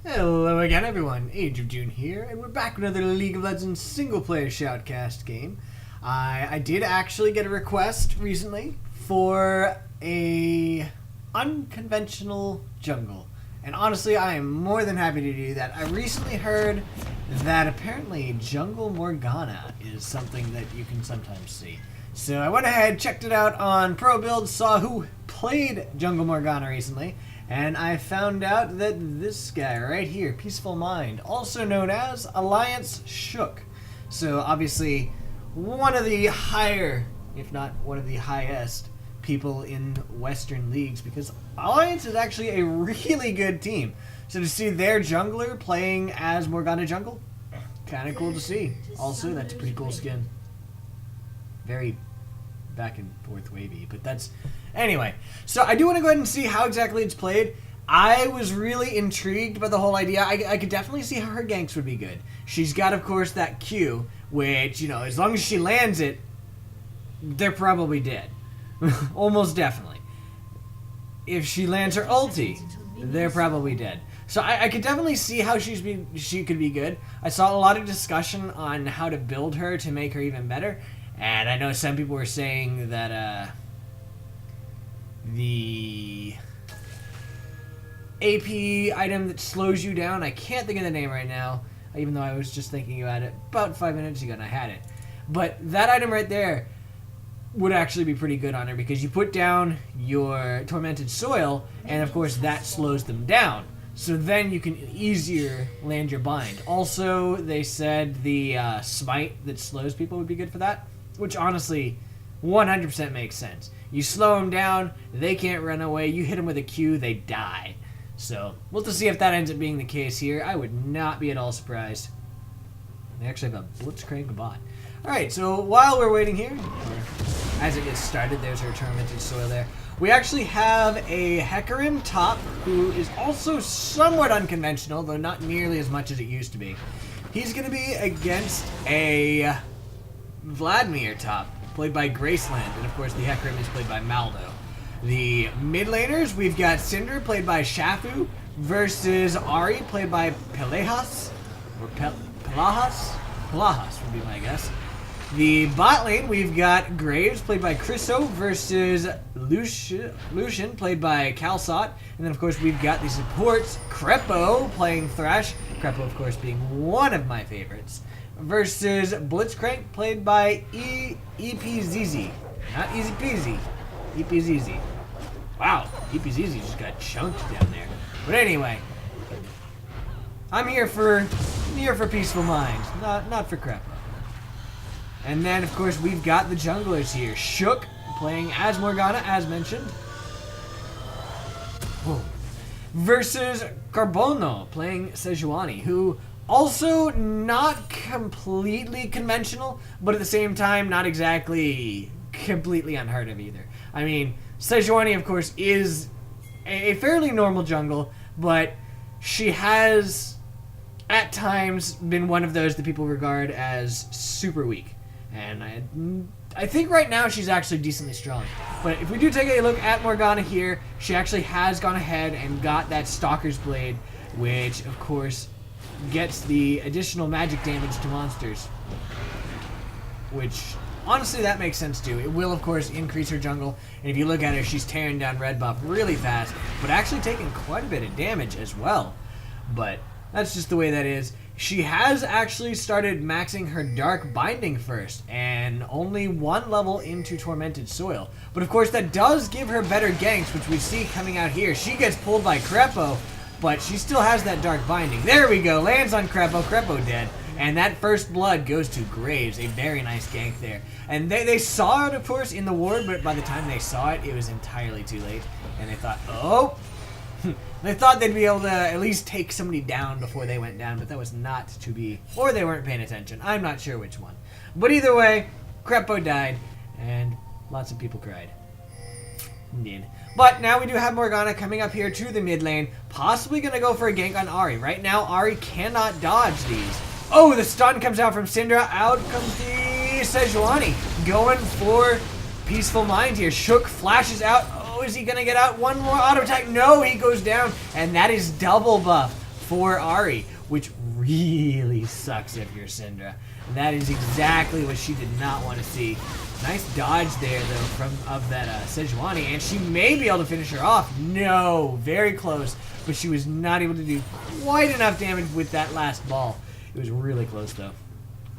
Hello again, everyone. Age of June here, and we're back with another League of Legends single-player Shoutcast game. I did actually get a request recently for a unconventional jungle, and honestly, I am more than happy to do that. I recently heard that apparently Jungle Morgana is something that you can sometimes see. So I went ahead, checked it out on Pro Build, saw who played Jungle Morgana recently, and I found out that this guy right here, Peaceful Mind, also known as Alliance Shook. So obviously one of the higher, if not one of the highest, people in Western leagues, because Alliance is actually a really good team. So to see their jungler playing as Morgana Jungle, kind of cool to see. Also, that's a pretty cool skin. Very back and forth wavy, but that's... Anyway, so I do want to go ahead and see how exactly it's played. I was really intrigued by the whole idea. I could definitely see how her ganks would be good. She's got, of course, that Q, which, you know, as long as she lands it, they're probably dead. Almost definitely. If she lands her ulti, they're probably dead. So I could definitely see how she could be good. I saw a lot of discussion on how to build her to make her even better. And I know some people were saying that the AP item that slows you down, I can't think of the name right now, even though I was just thinking about it about 5 minutes ago and I had it. But that item right there would actually be pretty good on her, because you put down your Tormented Soil, and of course that slows them down. So then you can easier land your bind. Also, they said the smite that slows people would be good for that, which honestly 100% makes sense. You slow them down, they can't run away, you hit them with a Q, they die. So, we'll have to see if that ends up being the case here. I would not be at all surprised. They actually have a Blitzcrank bot. Alright, so while we're waiting here, as it gets started, there's her Tormented Soil there. We actually have a Hecarim top, who is also somewhat unconventional, though not nearly as much as it used to be. He's going to be against a Vladimir top, played by Graceland, and of course the Hecarim is played by Maldo. The mid laners, we've got Cinder, played by Shafu, versus Ari, played by Pelahas, or Pelahas? Pelahas would be my guess. The bot lane, we've got Graves, played by Chriso, versus Lucian, played by Calsot. And then, of course, we've got the supports, Krepo, playing Thrash. Krepo, of course, being one of my favorites. Versus Blitzcrank, played by EPZZ. Not Easy Peasy. EPZZ. Wow, EPZZ just got chunked down there. But anyway, I'm here for Peaceful Mind, not for Krepo. And then, of course, we've got the junglers here. Shook, playing as Morgana, as mentioned. Whoa. Versus Carbono, playing Sejuani, who also not completely conventional, but at the same time, not exactly completely unheard of either. I mean, Sejuani, of course, is a fairly normal jungle, but she has, at times, been one of those that people regard as super weak. And I think right now she's actually decently strong. But if we do take a look at Morgana here, she actually has gone ahead and got that Stalker's Blade, which, of course, gets the additional magic damage to monsters. Which, honestly, that makes sense too. It will, of course, increase her jungle. And if you look at her, she's tearing down red buff really fast, but actually taking quite a bit of damage as well. But that's just the way that is. She has actually started maxing her Dark Binding first, and only one level into Tormented Soil. But of course that does give her better ganks, which we see coming out here. She gets pulled by Krepo, but she still has that Dark Binding. There we go, lands on Krepo, Krepo dead. And that first blood goes to Graves, a very nice gank there. And they saw it, of course, in the ward, but by the time they saw it, it was entirely too late. And they thought, oh... They thought they'd be able to at least take somebody down before they went down, but that was not to be. Or they weren't paying attention. I'm not sure which one. But either way, Krepo died, and lots of people cried. Indeed. But now we do have Morgana coming up here to the mid lane, possibly going to go for a gank on Ari. Right now, Ari cannot dodge these. Oh, the stun comes out from Syndra. Out comes the Sejuani, going for Peaceful Mind here. Shook flashes out. Oh, is he going to get out? One more auto attack. No, he goes down. And that is double buff for Ari, which really sucks if you're Syndra. That is exactly what she did not want to see. Nice dodge there, though, of that Sejuani, and she may be able to finish her off. No, very close, but she was not able to do quite enough damage with that last ball. It was really close, though.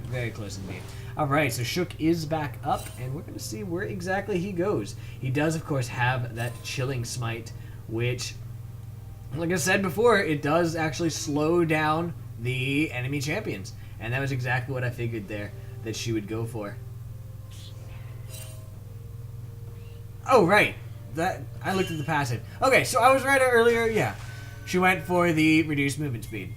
Very close indeed. All right, so Shook is back up, and we're going to see where exactly he goes. He does, of course, have that Chilling Smite, which, like I said before, it does actually slow down the enemy champions. And that was exactly what I figured there that she would go for. Oh, right. I looked at the passive. Okay, so I was right earlier. Yeah. She went for the reduced movement speed.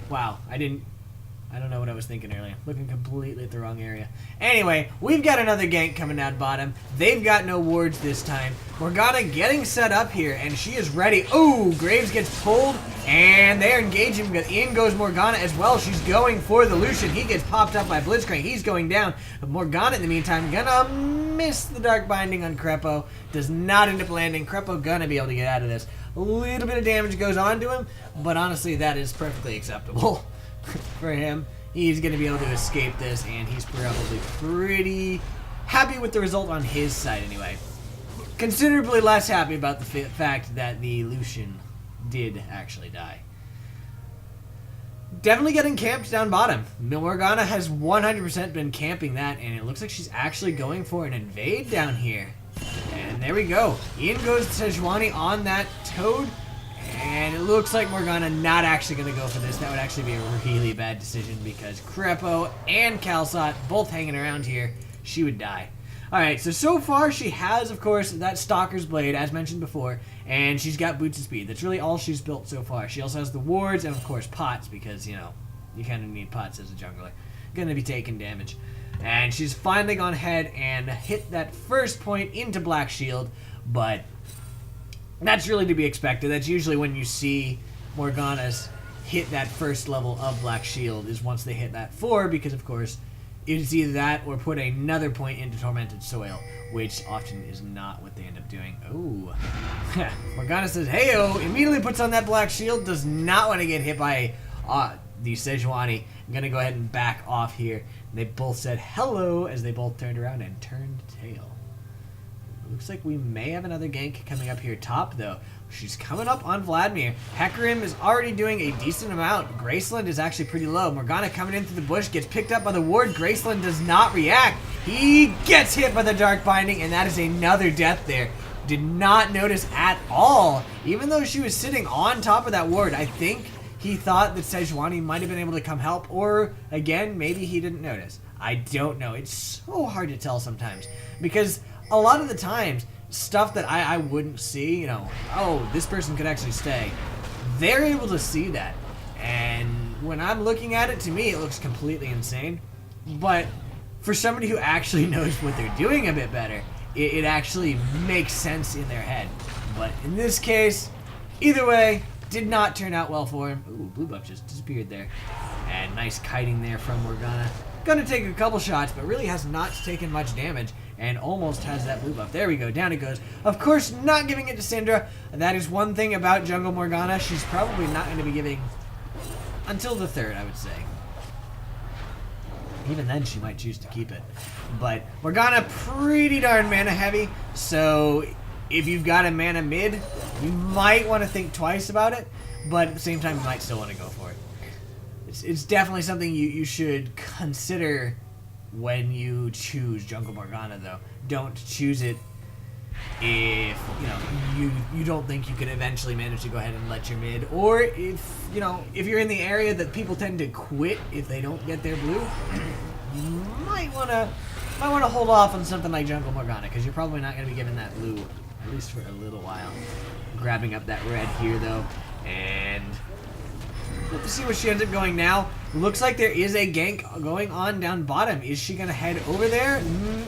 Wow. I don't know what I was thinking earlier. Looking completely at the wrong area. Anyway, we've got another gank coming down bottom. They've got no wards this time. Morgana getting set up here, and she is ready. Oh, Graves gets pulled, and they're engaging. In goes Morgana as well. She's going for the Lucian. He gets popped up by Blitzcrank. He's going down. But Morgana, in the meantime, gonna miss the Dark Binding on Crepo. Does not end up landing. Crepo gonna be able to get out of this. A little bit of damage goes on to him, but honestly, that is perfectly acceptable. For him, he's going to be able to escape this, and he's probably pretty happy with the result on his side anyway. Considerably less happy about the fact that the Lucian did actually die. Definitely getting camped down bottom. Morgana has 100% been camping that, and it looks like she's actually going for an invade down here. And there we go. In goes Sejuani on that Toad. And it looks like Morgana not actually going to go for this. That would actually be a really bad decision because Crepo and Calsot both hanging around here. She would die. Alright, so far she has, of course, that Stalker's Blade, as mentioned before, and she's got Boots of Speed. That's really all she's built so far. She also has the wards and, of course, pots because, you know, you kind of need pots as a jungler. Going to be taking damage. And she's finally gone ahead and hit that first point into Black Shield, but that's really to be expected. That's usually when you see Morgana's hit that first level of Black Shield is once they hit that 4, because of course it's either that or put another point into Tormented Soil, which often is not what they end up doing. Oh, Morgana says, "Heyo!" Immediately puts on that Black Shield. Does not want to get hit by the Sejuani. I'm gonna go ahead and back off here. They both said hello as they both turned around and turned tail. Looks like we may have another gank coming up here top, though. She's coming up on Vladimir. Hecarim is already doing a decent amount. Graceland is actually pretty low. Morgana coming into the bush, gets picked up by the ward. Graceland does not react. He gets hit by the Dark Binding, and that is another death there. Did not notice at all. Even though she was sitting on top of that ward, I think he thought that Sejuani might have been able to come help, or, again, maybe he didn't notice. I don't know. It's so hard to tell sometimes, because a lot of the times, stuff that I wouldn't see, you know, oh, this person could actually stay, they're able to see that. And when I'm looking at it, to me, it looks completely insane. But for somebody who actually knows what they're doing a bit better, it actually makes sense in their head. But in this case, either way, did not turn out well for him. Ooh, blue buff just disappeared there. And nice kiting there from Morgana. Gonna take a couple shots, but really has not taken much damage. And almost has that blue buff. There we go, down it goes. Of course, not giving it to Syndra. That is one thing about Jungle Morgana. She's probably not going to be giving until the 3rd, I would say. Even then, she might choose to keep it. But Morgana, pretty darn mana heavy. So if you've got a mana mid, you might want to think twice about it. But at the same time, you might still want to go for it. It's definitely something you should consider when you choose Jungle Morgana, though. Don't choose it if, you know, you don't think you can eventually manage to go ahead and let your mid, or if, you know, if you're in the area that people tend to quit if they don't get their blue, you might want to hold off on something like Jungle Morgana, because you're probably not going to be given that blue, at least for a little while. Grabbing up that red here, though, and we'll have to see where she ends up going now. Looks like there is a gank going on down bottom. Is she going to head over there?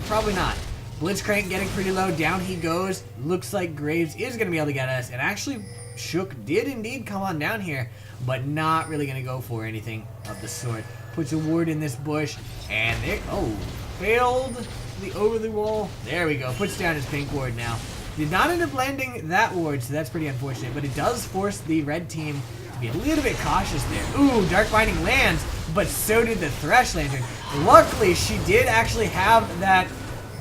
Probably not. Blitzcrank getting pretty low. Down he goes. Looks like Graves is going to be able to get us. And actually, Shook did indeed come on down here, but not really going to go for anything of the sort. Puts a ward in this bush, and there, oh, failed the over the wall. There we go. Puts down his pink ward now. Did not end up landing that ward, so that's pretty unfortunate, but it does force the red team be a little bit cautious there. Ooh, Dark Binding lands, but so did the Thresh Lantern. Luckily, she did actually have that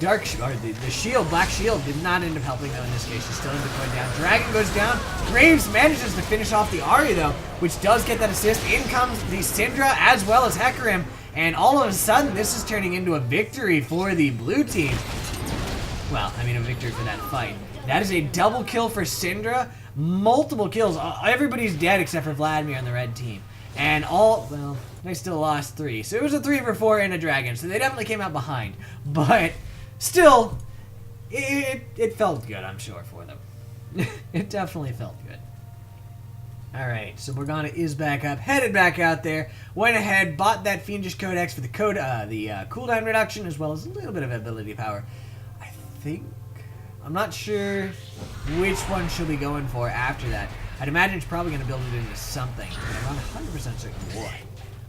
the shield, black shield, did not end up helping though in this case. She still ended up going down. Dragon goes down. Graves manages to finish off the Ahri though, which does get that assist. In comes the Syndra as well as Hecarim, and all of a sudden this is turning into a victory for the blue team. Well, I mean a victory for that fight. That is a double kill for Syndra. Multiple kills. Everybody's dead except for Vladimir on the red team. And well, they still lost 3. So it was a 3 for 4 and a dragon. So they definitely came out behind. But still, it felt good, I'm sure, for them. It definitely felt good. Alright, so Morgana is back up, headed back out there, went ahead, bought that Fiendish Codex for the cooldown reduction, as well as a little bit of ability power. I think, I'm not sure which one she'll be going for after that. I'd imagine it's probably going to build it into something, but I'm not 100% certain what.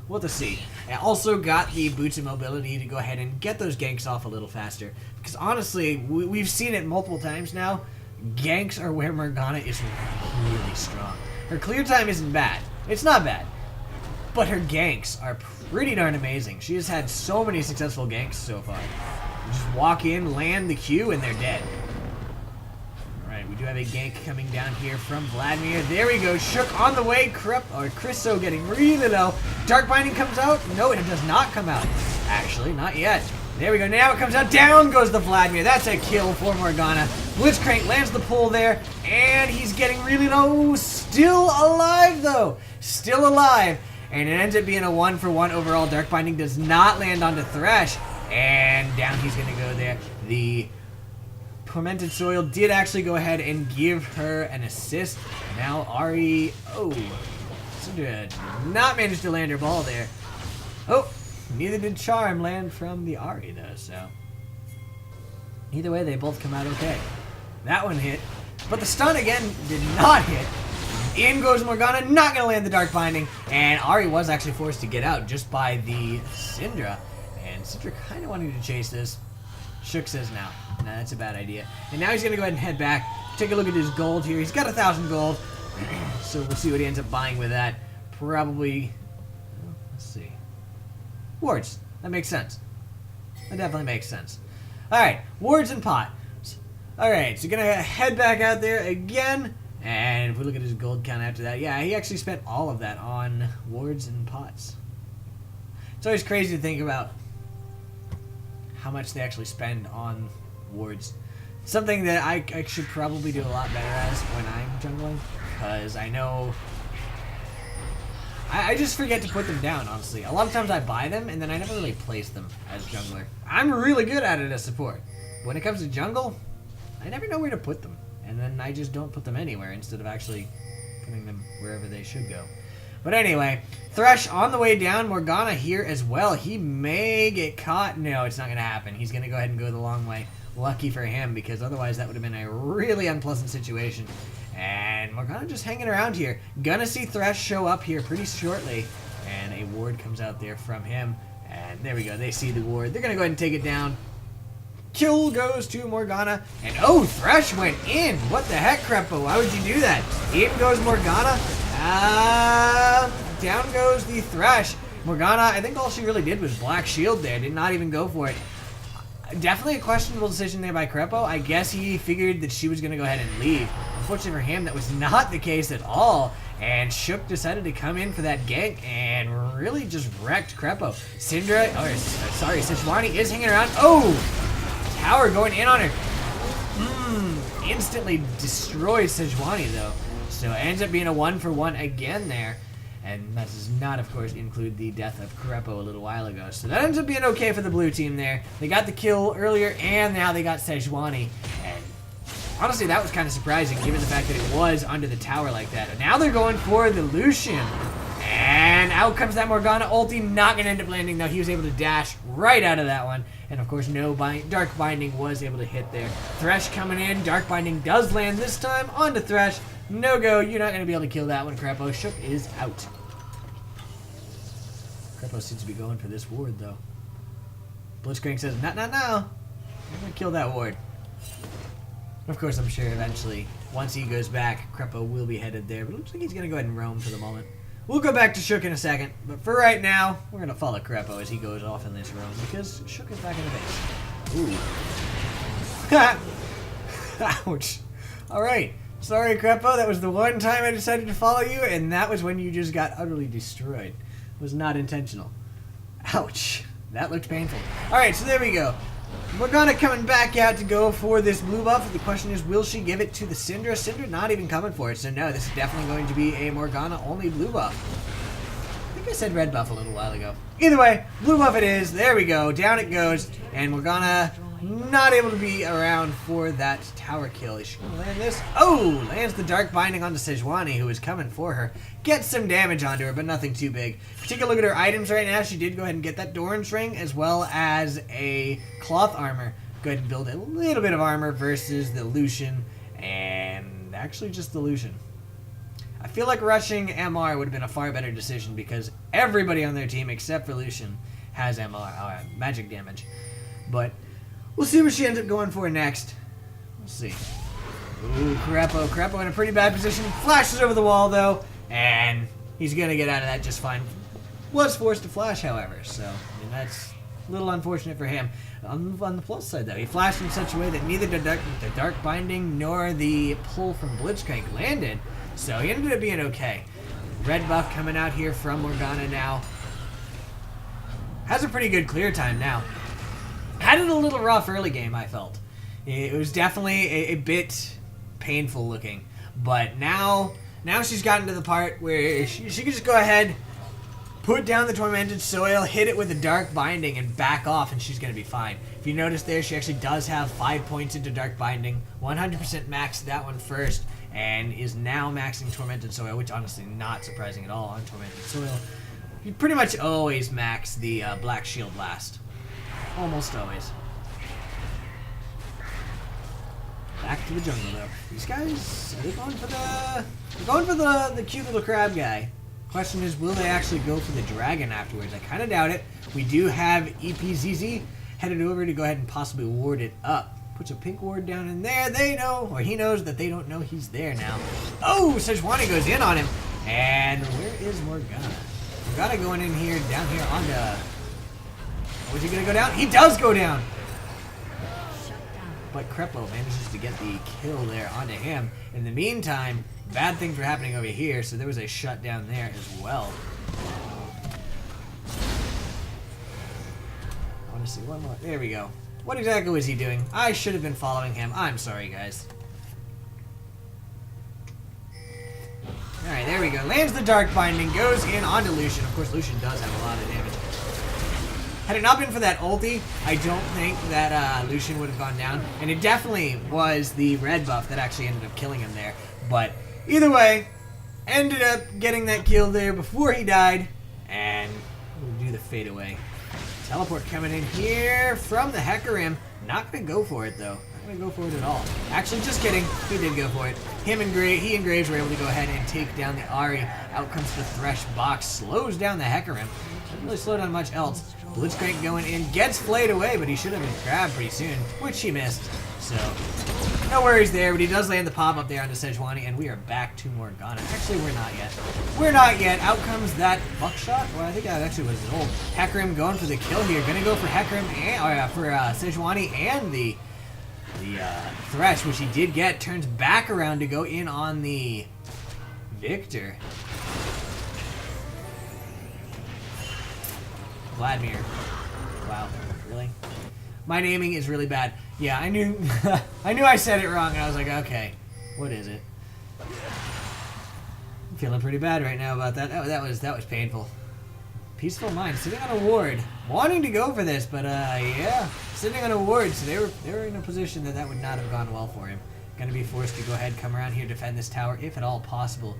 We'll have to see. I also got the boots of mobility to go ahead and get those ganks off a little faster. Because honestly, we've seen it multiple times now. Ganks are where Morgana is really strong. Her clear time isn't bad. It's not bad. But her ganks are pretty darn amazing. She has had so many successful ganks so far. You just walk in, land the Q, and they're dead. Alright, we do have a gank coming down here from Vladimir. There we go. Shook on the way. Chriso getting really low. Dark Binding comes out. No, it does not come out. Actually, not yet. There we go. Now it comes out. Down goes the Vladimir. That's a kill for Morgana. Blitzcrank lands the pull there. And he's getting really low. Still alive, though. Still alive. And it ends up being a 1-for-1 overall. Dark Binding does not land onto Thresh. And down he's going to go there. The Tormented Soil did actually go ahead and give her an assist. Now Ahri, Syndra did not manage to land her ball there. Oh, neither did Charm land from the Ahri though, so. Either way, they both come out okay. That one hit, but the stun again did not hit. In goes Morgana, not going to land the Dark Binding, and Ahri was actually forced to get out just by the Syndra. And Syndra kind of wanted to chase this. Shook says no. No, that's a bad idea. And now he's going to go ahead and head back. Take a look at his gold here. He's got 1,000 gold. So we'll see what he ends up buying with that. Probably, let's see. Wards. That makes sense. That definitely makes sense. Alright, wards and pot. Alright, so going to head back out there again. And if we look at his gold count after that, yeah, he actually spent all of that on wards and pots. It's always crazy to think about how much they actually spend on wards. Something that I should probably do a lot better as when I'm jungling, because I know I just forget to put them down, honestly. A lot of times I buy them and then I never really place them as jungler. I'm really good at it as support. When it comes to jungle, I never know where to put them, and then I just don't put them anywhere instead of actually putting them wherever they should go. But anyway, Thresh on the way down. Morgana here as well. He may get caught. No, it's not going to happen. He's going to go ahead and go the long way. Lucky for him, because otherwise that would have been a really unpleasant situation. And Morgana just hanging around here. Gonna see Thresh show up here pretty shortly. And a ward comes out there from him. And there we go. They see the ward. They're going to go ahead and take it down. Kill goes to Morgana. And oh, Thresh went in. What the heck, Crepo? Why would you do that? In goes Morgana. Down goes the Thresh. Morgana, I think all she really did was Black Shield there. Did not even go for it. Definitely a questionable decision there by Crepo. I guess he figured that she was going to go ahead and leave. Unfortunately for him, that was not the case at all. And Shook decided to come in for that gank and really just wrecked Crepo. Sejuani is hanging around. Oh! Tower going in on her. Instantly destroys Sejuani though. So it ends up being a 1-for-1 again there. And that does not, of course, include the death of Crepo a little while ago. So that ends up being okay for the blue team there. They got the kill earlier, and now they got Sejuani. And honestly, that was kind of surprising, given the fact that it was under the tower like that. And now they're going for the Lucian. And out comes that Morgana ulti. Not going to end up landing, though. He was able to dash right out of that one. And, of course, no Dark Binding was able to hit there. Thresh coming in. Dark Binding does land this time onto Thresh. No go. You're not going to be able to kill that one, Crepo. Shook is out. Crepo seems to be going for this ward, though. Blitzcrank says, no. I'm going to kill that ward. Of course, I'm sure eventually once he goes back, Crepo will be headed there. But it looks like he's going to go ahead and roam for the moment. We'll go back to Shook in a second. But for right now, we're going to follow Crepo as he goes off in this roam. Because Shook is back in the base. Ooh. Ouch. Alright. Sorry, Crepo. That was the one time I decided to follow you. And that was when you just got utterly destroyed. It was not intentional. Ouch. That looked painful. Alright, so there we go. Morgana coming back out to go for this blue buff. The question is, will she give it to the Syndra? Syndra not even coming for it, so no, this is definitely going to be a Morgana-only blue buff. I think I said red buff a little while ago. Either way, blue buff it is. There we go. Down it goes. And Morgana not able to be around for that tower kill. Is she going to land this? Oh! Lands the Dark Binding onto Sejuani, who is coming for her. Gets some damage onto her, but nothing too big. If you take a look at her items right now, she did go ahead and get that Doran's Ring, as well as a cloth armor. Go ahead and build a little bit of armor versus the Lucian, and actually just the Lucian. I feel like rushing MR would have been a far better decision because everybody on their team, except for Lucian, has MR, magic damage. But we'll see what she ends up going for next. We'll see. Ooh, Crepo. Crepo in a pretty bad position. Flashes over the wall, though. And he's going to get out of that just fine. Was forced to flash, however. So, I mean, that's a little unfortunate for him. On the plus side, though, he flashed in such a way that neither the Dark Binding nor the pull from Blitzcrank landed. So he ended up being okay. Red buff coming out here from Morgana now. Has a pretty good clear time now. Had it a little rough early game, I felt. It was definitely a bit painful looking. But now she's gotten to the part where she can just go ahead, put down the Tormented Soil, hit it with a Dark Binding, and back off, and she's going to be fine. If you notice there, she actually does have 5 points into Dark Binding. 100% maxed that one first, and is now maxing Tormented Soil, which honestly not surprising at all on Tormented Soil. You pretty much always max the Black Shield Blast. Almost always. Back to the jungle though. These guys, are they going for the cute little crab guy? Question is, will they actually go for the dragon afterwards? I kind of doubt it. We do have EPZZ headed over to go ahead and possibly ward it up. Puts a pink ward down in there. They know, or he knows that they don't know he's there now. Oh, Sejuani goes in on him. And where is Morgana? Morgana going in here, down here onto... Was he going to go down? He does go down! But Crepo manages to get the kill there onto him. In the meantime, bad things were happening over here, so there was a shutdown there as well. I want to see one more. There we go. What exactly was he doing? I should have been following him. I'm sorry, guys. Alright, there we go. Lands the Dark Binding, goes in onto Lucian. Of course, Lucian does have a lot of damage. Had it not been for that ulti, I don't think that Lucian would have gone down. And it definitely was the red buff that actually ended up killing him there. But either way, ended up getting that kill there before he died. And we'll do the fade away. Teleport coming in here from the Hecarim. Not going to go for it, though. Not going to go for it at all. Actually, just kidding. He did go for it. He and Graves were able to go ahead and take down the Ahri. Out comes the Thresh box. Slows down the Hecarim. Doesn't really slow down much else. Blitzcrank going in. Gets flayed away, but he should have been grabbed pretty soon. Which he missed. So, no worries there. But he does land the pop-up there onto Sejuani. And we are back to Morgana. Actually, we're not yet. We're not yet. Out comes that buckshot. Well, I think that actually was an old Hecarim going for the kill here. Gonna go for Hecarim and, for Sejuani and the Thresh, which he did get. Turns back around to go in on the Victor. Vladimir. Wow, really? My naming is really bad. Yeah, I knew I said it wrong, and I was like, okay, what is it? I'm feeling pretty bad right now about that. That was painful. Peaceful Mind, sitting on a ward, wanting to go for this, but yeah, sitting on a ward, so they were in a position that would not have gone well for him. Gonna be forced to go ahead, come around here, defend this tower, if at all possible.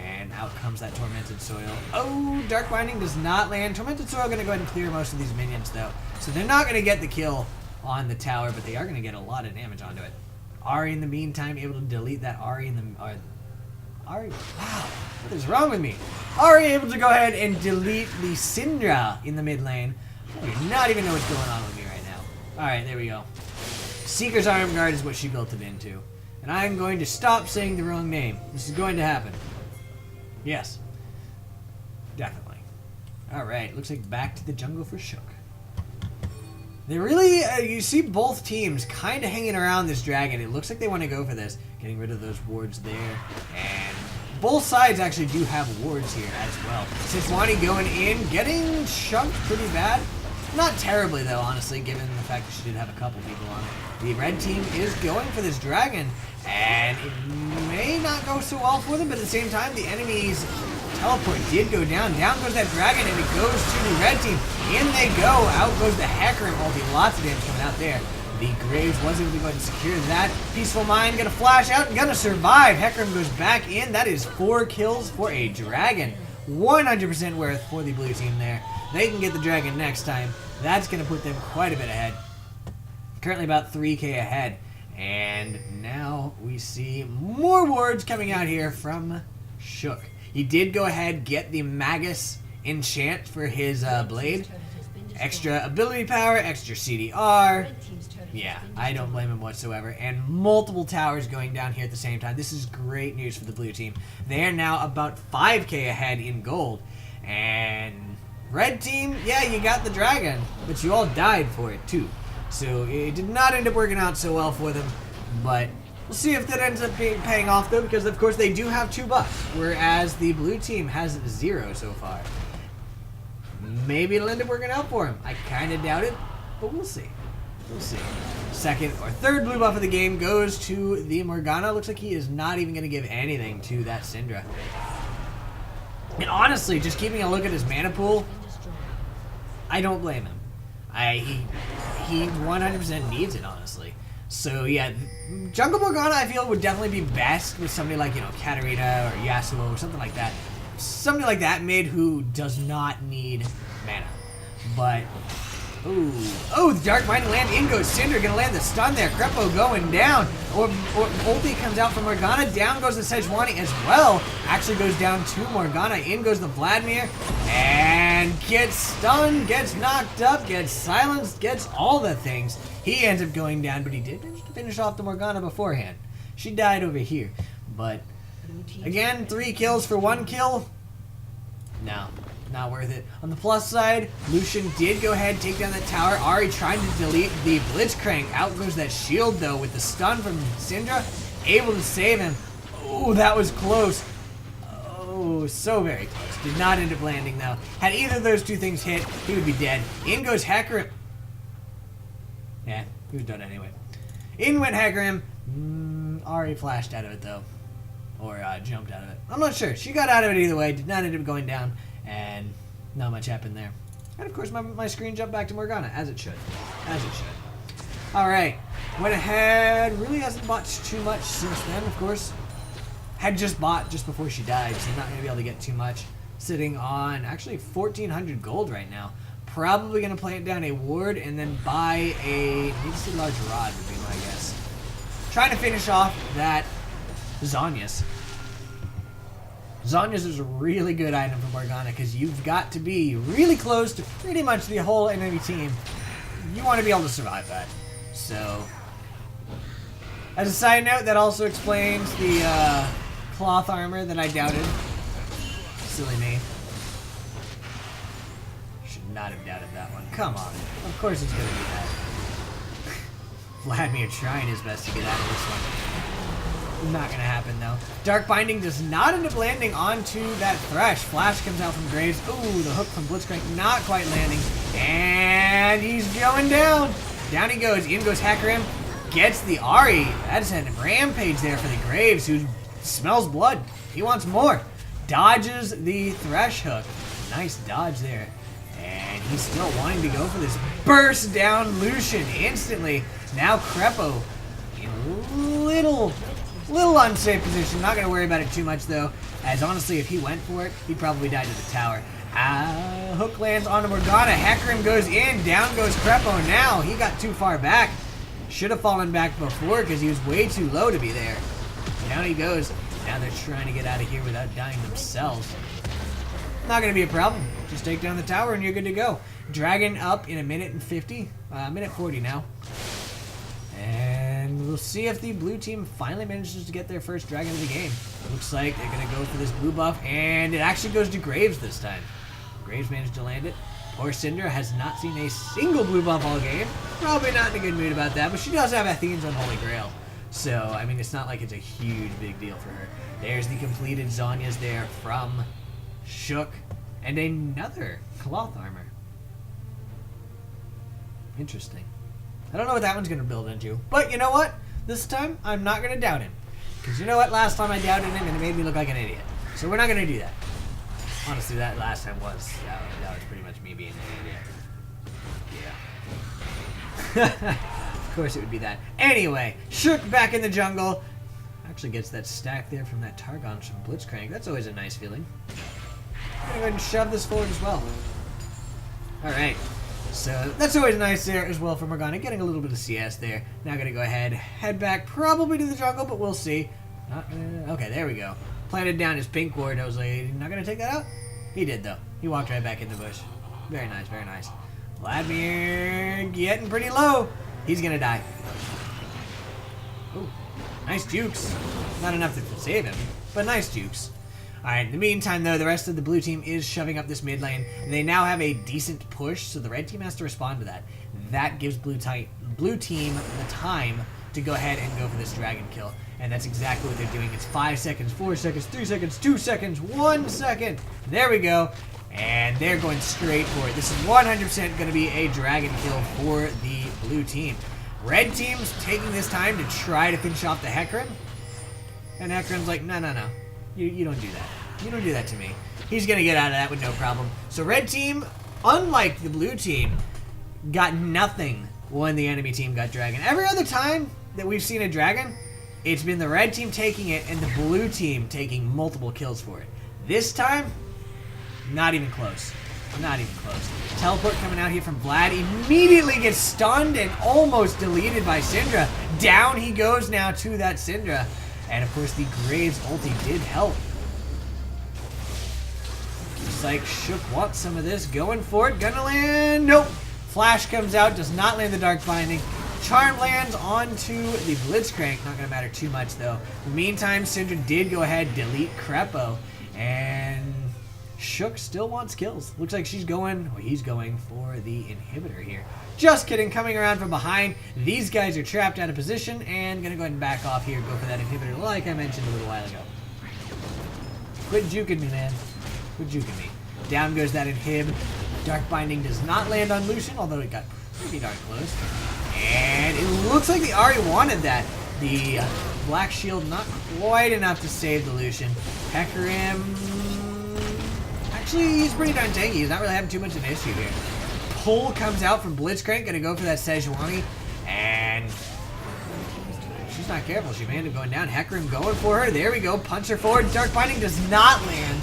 And out comes that Tormented Soil. Oh, Dark Binding does not land. Tormented Soil going to go ahead and clear most of these minions, though. So they're not going to get the kill on the tower, but they are going to get a lot of damage onto it. Ahri, in the meantime, able to delete that Ahri in the... Ahri... Wow, what is wrong with me? Ahri able to go ahead and delete the Syndra in the mid lane. I do not even know what's going on with me right now. Alright, there we go. Seeker's Arm Guard is what she built it into. And I'm going to stop saying the wrong name. This is going to happen. Yes. Definitely. Alright, looks like back to the jungle for Shook. They really, you see both teams kind of hanging around this dragon. It looks like they want to go for this. Getting rid of those wards there. And both sides actually do have wards here as well. Sejuani going in, getting chunked pretty bad. Not terribly though, honestly, given the fact that she did have a couple people on it. The red team is going for this dragon. And it may not go so well for them, but at the same time, the enemy's teleport did go down. Down goes that dragon, and it goes to the red team. In they go. Out goes the Hecarim ulti. Lots of damage coming out there. The Graves was able to go ahead and secure that. Peaceful Mind gonna flash out and gonna survive. Hecarim goes back in. That is 4 kills for a dragon. 100% worth for the blue team there. They can get the dragon next time. That's gonna put them quite a bit ahead. Currently about 3k ahead. And now we see more wards coming out here from Shook. He did go ahead, get the Magus enchant for his blade. Extra ability power, extra CDR. Yeah, I don't blame him whatsoever. And multiple towers going down here at the same time. This is great news for the blue team. They are now about 5k ahead in gold. And red team, yeah, you got the dragon, but you all died for it too. So it did not end up working out so well for them, but we'll see if that ends up paying off though, because of course they do have 2 buffs, whereas the blue team has 0 so far. Maybe it'll end up working out for him. I kind of doubt it, but we'll see. We'll see. Second or third blue buff of the game goes to the Morgana. Looks like he is not even going to give anything to that Syndra. And honestly, just keeping a look at his mana pool, I don't blame him. He 100% needs it, honestly. So yeah, Jungle Morgana I feel would definitely be best with somebody like, you know, Katarina or Yasuo or something like that. Somebody like that mid who does not need mana. But, the Dark Mighty land, in goes Cinder, gonna land the stun there. Crepo going down. Or ulti comes out from Morgana, down goes the Sejuani as well. Actually goes down to Morgana, in goes the Vladimir. And gets stunned, gets knocked up, gets silenced, gets all the things. He ends up going down, but he did finish off the Morgana beforehand. She died over here. But, again, 3 kills for 1 kill. No. Not worth it. On the plus side, Lucian did go ahead and take down that tower. Ahri trying to delete the Blitzcrank. Out goes that shield, though, with the stun from Syndra. Able to save him. Oh, that was close. Oh, so very close. Did not end up landing, though. Had either of those 2 things hit, he would be dead. In goes Hecarim. Yeah, he was done anyway. In went Hecarim. Ahri flashed out of it, though. Or jumped out of it. I'm not sure. She got out of it either way. Did not end up going down. And not much happened there. And of course my screen jumped back to Morgana, as it should. As it should. Alright. Went ahead. Really hasn't bought too much since then, of course. Had just bought just before she died, so not going to be able to get too much. Sitting on actually 1,400 gold right now. Probably going to plant down a ward and then buy a... needs a large rod would be my guess. Trying to finish off that Zhonya's. Zhonya's is a really good item for Morgana because you've got to be really close to pretty much the whole enemy team. You want to be able to survive that. So, as a side note, that also explains the cloth armor that I doubted. Silly me. Should not have doubted that one. Come on. Of course it's going to be that. Vladimir trying his best to get out of this one. Not gonna happen though. Dark Binding does not end up landing onto that Thresh. Flash comes out from Graves. Ooh, the hook from Blitzcrank not quite landing. And he's going down. Down he goes. In goes Hecarim. Gets the Ahri. That is a rampage there for the Graves, who smells blood. He wants more. Dodges the Thresh hook. Nice dodge there. And he's still wanting to go for this. Burst down Lucian instantly. Now Crepo in little unsafe position. Not going to worry about it too much, though, as honestly, if he went for it, he'd probably die to the tower. Hook lands onto Morgana. Hecarim goes in. Down goes Crepo. Now, he got too far back. Should have fallen back before because he was way too low to be there. Down he goes. Now they're trying to get out of here without dying themselves. Not going to be a problem. Just take down the tower and you're good to go. Dragon up in 1 minute and 50. 1 minute 40 now. And we'll see if the blue team finally manages to get their first dragon of the game. Looks like they're going to go for this blue buff, and it actually goes to Graves this time. Graves managed to land it. Poor Syndra has not seen a single blue buff all game. Probably not in a good mood about that, but she does have Athene's Unholy Grail. So, I mean, it's not like it's a huge big deal for her. There's the completed Zhonya's there from Shook, and another cloth armor. Interesting. I don't know what that one's going to build into, but you know what? This time, I'm not going to doubt him. Because you know what? Last time I doubted him, and it made me look like an idiot. So we're not going to do that. Honestly, that last time was pretty much me being an idiot. Yeah. Of course it would be that. Anyway, Shook back in the jungle. Actually gets that stack there from that Targon from Blitzcrank. That's always a nice feeling. I'm gonna go ahead and shove this forward as well. Alright. So that's always nice there as well for Morgana. Getting a little bit of CS there. Now gonna go ahead, head back probably to the jungle, but we'll see. Okay, there we go. Planted down his pink ward. I was like, not gonna take that out? He did though. He walked right back in the bush. Very nice, very nice. Vladimir getting pretty low. He's gonna die. Ooh, nice jukes. Not enough to save him, but nice jukes. Alright, in the meantime though, the rest of the blue team is shoving up this mid lane. They now have a decent push, so the red team has to respond to that. That gives blue team the time to go ahead and go for this dragon kill. And that's exactly what they're doing. It's 5 seconds, 4 seconds, 3 seconds, 2 seconds, 1 second. There we go. And they're going straight for it. This is 100% going to be a dragon kill for the blue team. Red team's taking this time to try to finish off the Hecarim. And Hecarim's like, no. You don't do that. You don't do that to me. He's going to get out of that with no problem. So red team, unlike the blue team, got nothing when the enemy team got dragon. Every other time that we've seen a dragon, it's been the red team taking it and the blue team taking multiple kills for it. This time, not even close. Not even close. Teleport coming out here from Vlad. Immediately gets stunned and almost deleted by Syndra. Down he goes now to that Syndra. And of course the Graves ulti did help. Looks like Shook wants some of this. Going for it. Gonna land. Nope. Flash comes out. Does not land the Dark Binding. Charm lands onto the Blitzcrank. Not gonna matter too much though. In the meantime, Syndra did go ahead, delete Crepo. And Shook still wants kills. Looks like she's going, or he's going for the inhibitor here. Just kidding, coming around from behind. These guys are trapped out of position and gonna go ahead and back off here, go for that inhibitor like I mentioned a little while ago. Quit juking me, man. Quit juking me. Down goes that inhib. Dark Binding does not land on Lucian, although it got pretty darn close. And it looks like the Ahri wanted that. The Black Shield not quite enough to save the Lucian. Hecarim, actually, he's pretty darn tanky. He's not really having too much of an issue here. Pull comes out from Blitzcrank, gonna go for that Sejuani, and she's not careful. She may end up going down. Hecarim going for her. There we go. Punch her forward. Dark Binding does not land.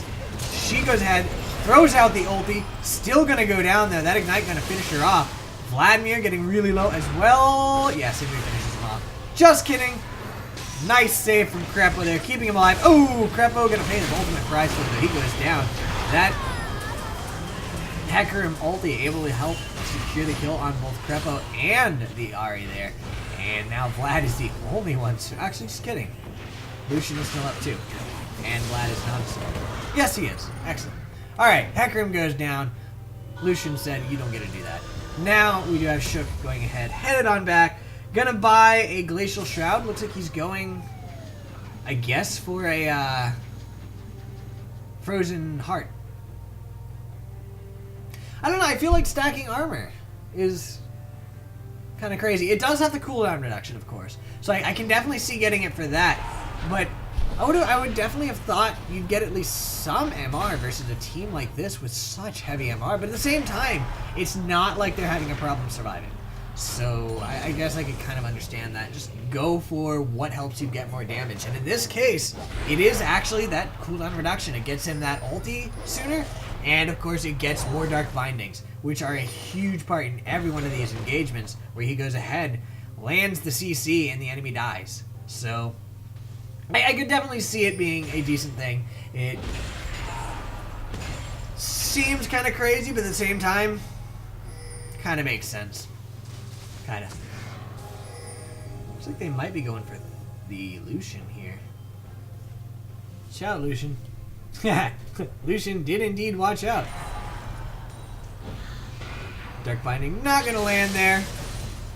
She goes ahead, throws out the ulti. Still gonna go down there. That Ignite gonna finish her off. Vladimir getting really low as well. Yes, it finishes him off. Just kidding. Nice save from Crepo there, keeping him alive. Oh, Crepo gonna pay his ultimate price for it, but he goes down. That Hecarim ulti able to help secure the kill on both Crepo and the Ahri there. And now Vlad is the only one. Actually, just kidding. Lucian is still up too. And Vlad is not still. Yes, he is. Excellent. Alright, Hecarim goes down. Lucian said, you don't get to do that. Now we do have Shook going ahead. Headed on back. Gonna buy a Glacial Shroud. Looks like he's going, I guess, for a Frozen Heart. I don't know, I feel like stacking armor is kind of crazy. It does have the cooldown reduction, of course. So I can definitely see getting it for that. But I would definitely have thought you'd get at least some MR versus a team like this with such heavy MR. But at the same time, it's not like they're having a problem surviving. So I guess I could kind of understand that. Just go for what helps you get more damage. And in this case, it is actually that cooldown reduction. It gets him that ulti sooner. And of course it gets more Dark Bindings, which are a huge part in every one of these engagements where he goes ahead, lands the CC, and the enemy dies. So I could definitely see it being a decent thing. It seems kind of crazy, but at the same time, kind of makes sense. Kind of. Looks like they might be going for the Lucian here. Watch out, Lucian. Lucian did indeed watch out. Dark Binding not going to land there.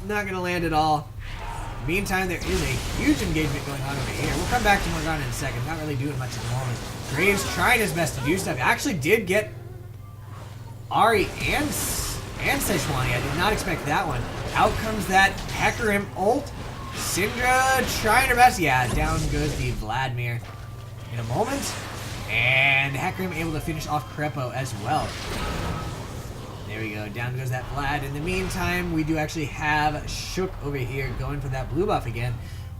Not going to land at all. Meantime, there is a huge engagement going on over here. We'll come back to Morgana in a second. Not really doing much at the moment. Graves trying his best to do stuff. Actually did get Ahri and Sejuani. I did not expect that one. Out comes that Hecarim ult. Syndra trying her best. Yeah, down goes the Vladimir in a moment. And Hecarim able to finish off Crepo as well. There we go. Down goes that Vlad. In the meantime, we do actually have Shook over here going for that blue buff again.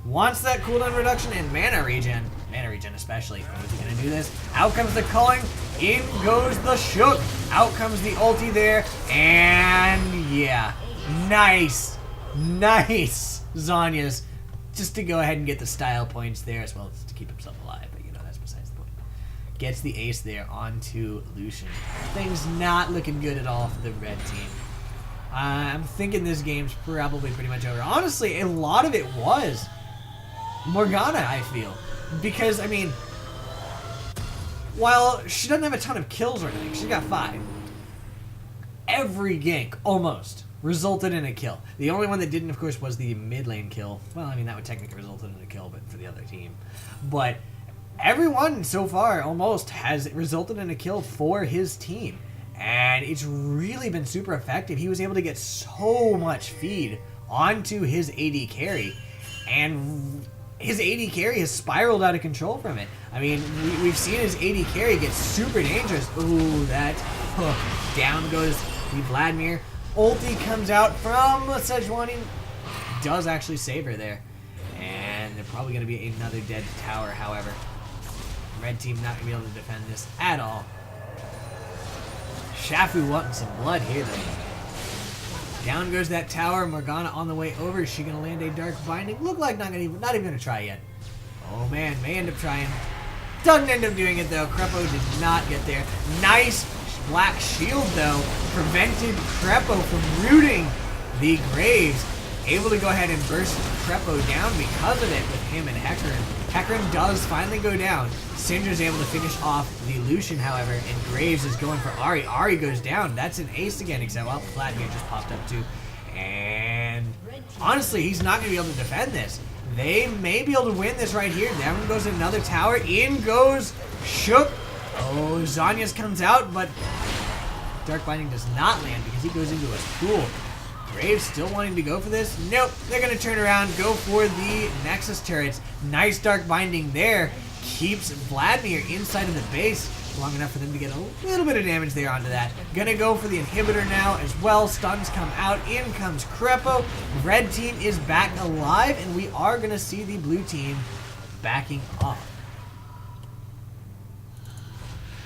Wants that cooldown reduction and mana regen. Mana regen especially. How is he going to do this? Out comes the culling. In goes the Shook. Out comes the ulti there. And yeah. Nice. Nice. Zhonya's. Just to go ahead and get the style points there as well as to keep himself alive. But you know, that's besides the point. Gets the ace there onto Lucian. Things not looking good at all for the red team. I'm thinking this game's probably pretty much over. Honestly, a lot of it was Morgana, I feel. Because, I mean, while she doesn't have a ton of kills or anything, she's got 5. Every gank, almost, resulted in a kill. The only one that didn't, of course, was the mid lane kill. Well, I mean, that would technically result in a kill, but for the other team. But everyone so far almost has resulted in a kill for his team. And it's really been super effective. He was able to get so much feed onto his AD carry. And his AD carry has spiraled out of control from it. I mean, we've seen his AD carry get super dangerous. Ooh, that hook. Down goes the Vladimir. Ulti comes out from Sejuani. Does actually save her there. And they're probably going to be another dead tower, however. Red team not going to be able to defend this at all. Shafu wanting some blood here, though. Down goes that tower. Morgana on the way over. Is she going to land a Dark Binding? Look like not even going to try yet. Oh, man. May end up trying. Doesn't end up doing it, though. Crepo did not get there. Nice black shield, though. Prevented Crepo from rooting the Graves. Able to go ahead and burst Crepo down because of it with him and Hecarim. Hecarim does finally go down. Syndra's able to finish off the Lucian, however, and Graves is going for Ahri. Ahri goes down. That's an ace again, except, well, Vladimir just popped up too. And honestly, he's not going to be able to defend this. They may be able to win this right here. Down goes another tower. In goes Shook. Oh, Zhonya's comes out, but Dark Binding does not land because he goes into a pool. Graves still wanting to go for this? Nope. They're going to turn around, go for the Nexus turrets. Nice Dark Binding there. Keeps Vladimir inside of the base long enough for them to get a little bit of damage there onto that. Gonna go for the inhibitor now as well. Stuns come out. In comes Crepo. Red team is back alive, and we are going to see the blue team backing off.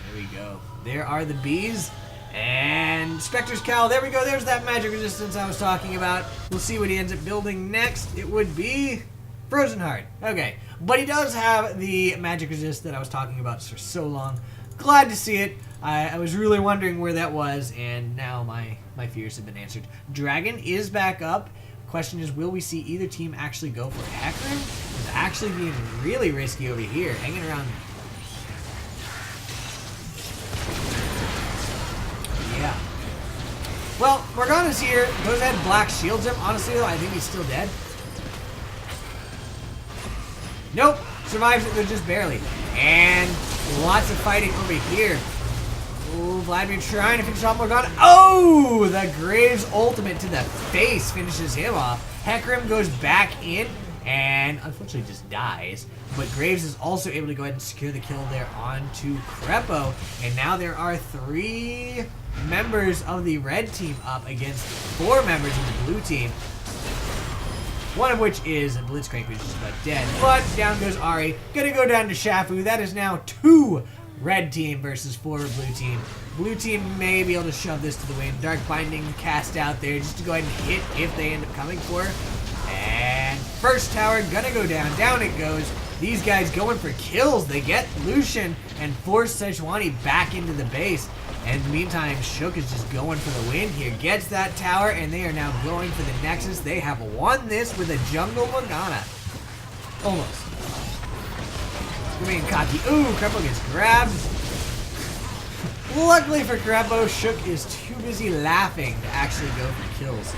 There we go. There are the bees. And Spectre's Cowl, there we go, there's that magic resistance I was talking about. We'll see what he ends up building next. It would be Frozen Heart. Okay, but he does have the magic resist that I was talking about for so long. Glad to see it. I was really wondering where that was, and now my fears have been answered. Dragon is back up. Question is, will we see either team actually go for Hecarim? It's actually being really risky over here, hanging around. Yeah. Well, Morgana's here. Goes ahead and black shields him. Honestly, though, I think he's still dead. Nope. Survives it, though, just barely. And lots of fighting over here. Ooh, Vladimir trying to finish off Morgana. Oh! The Graves ultimate to the face finishes him off. Hecarim goes back in and unfortunately just dies. But Graves is also able to go ahead and secure the kill there onto Crepo. And now there are 3 members of the red team up against 4 members of the blue team. One of which is Blitzcrank, who's just about dead. But down goes Ahri. Gonna go down to Shafu. That is now 2 red team versus 4 blue team. Blue team may be able to shove this to the win. Dark Binding cast out there just to go ahead and hit if they end up coming for her. And first tower gonna go down. Down it goes. These guys going for kills. They get Lucian and force Sejuani back into the base. And in the meantime, Shook is just going for the win here. Gets that tower, and they are now going for the Nexus. They have won this with a jungle Morgana. Almost. Being cocky. Ooh, Krepo gets grabbed. Luckily for Krepo, Shook is too busy laughing to actually go for kills.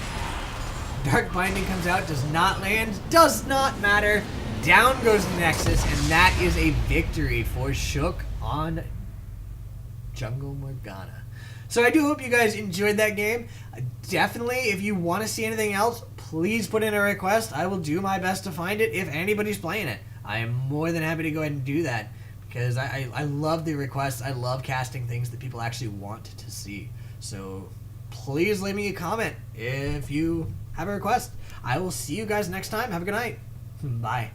Dark Binding comes out, does not land, does not matter. Down goes the Nexus, and that is a victory for Shook on Jungle Morgana. So I do hope you guys enjoyed that game. Definitely, if you want to see anything else, please put in a request. I will do my best to find it if anybody's playing it. I am more than happy to go ahead and do that because I love the requests. I love casting things that people actually want to see. So please leave me a comment if you have a request. I will see you guys next time. Have a good night. Bye.